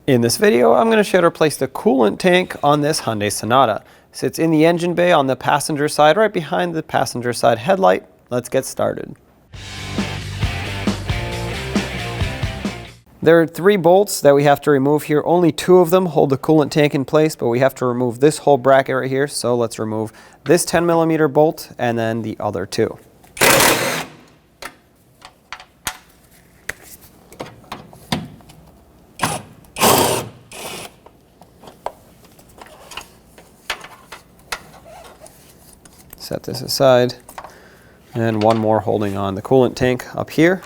In this video, I'm going to show how to replace the coolant tank on this Hyundai Sonata. It sits in the engine bay on the passenger side, right behind the passenger side headlight. Let's get started. There are 3 bolts that we have to remove here. Only 2 of them hold the coolant tank in place, but we have to remove this whole bracket right here. So let's remove this 10mm bolt and then the other 2. Set this aside, and one more holding on the coolant tank up here.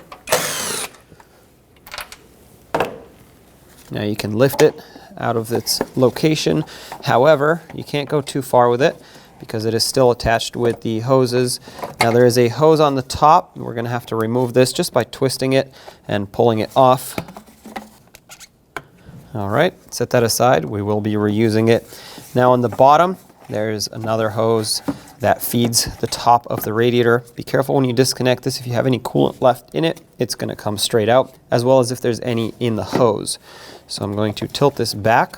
Now you can lift it out of its location. However, you can't go too far with it because it is still attached with the hoses. Now there is a hose on the top. We're going to have to remove this just by twisting it and pulling it off. All right, set that aside. We will be reusing it. Now on the bottom, there's another hose that feeds the top of the radiator. Be careful when you disconnect this. If you have any coolant left in it, it's going to come straight out, as well as if there's any in the hose. So I'm going to tilt this back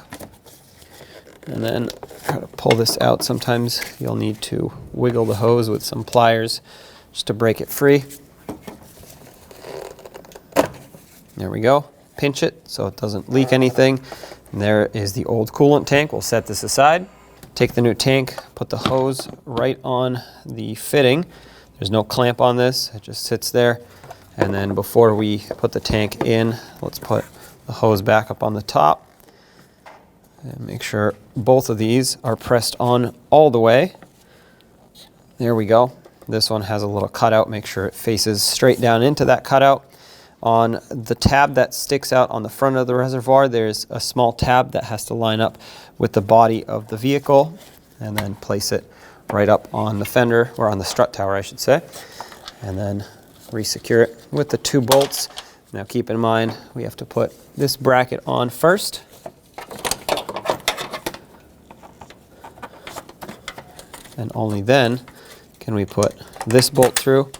and then try to pull this out. Sometimes you'll need to wiggle the hose with some pliers just to break it free. There we go. Pinch it so it doesn't leak anything. And there is the old coolant tank. We'll set this aside. Take the new tank, put the hose right on the fitting. There's no clamp on this, it just sits there. And then before we put the tank in, let's put the hose back up on the top. And make sure both of these are pressed on all the way. There we go. This one has a little cutout, make sure it faces straight down into that cutout. On the tab that sticks out on the front of the reservoir, there's a small tab that has to line up with the body of the vehicle, and then place it right up on the fender, or on the strut tower I should say, and then re-secure it with the 2 bolts. Now keep in mind we have to put this bracket on first. And only then can we put this bolt through.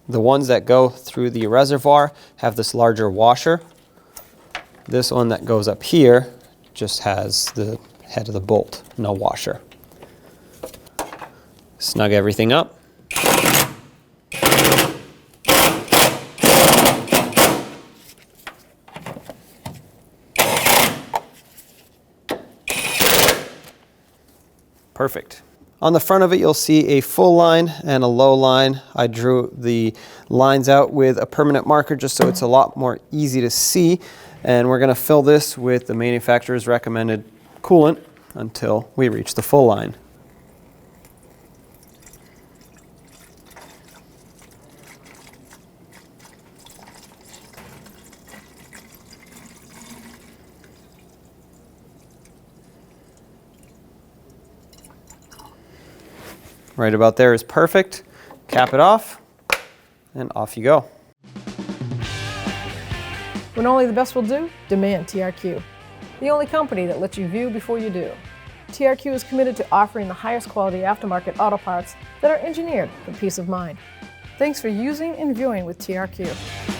The ones that go through the reservoir have this larger washer. This one that goes up here just has the head of the bolt, no washer. Snug everything up. Perfect. On the front of it, you'll see a full line and a low line. I drew the lines out with a permanent marker just so it's a lot more easy to see. And we're going to fill this with the manufacturer's recommended coolant until we reach the full line. Right about there is perfect. Cap it off, and off you go. When only the best will do, demand TRQ. The only company that lets you view before you do. TRQ is committed to offering the highest quality aftermarket auto parts that are engineered for peace of mind. Thanks for using and viewing with TRQ.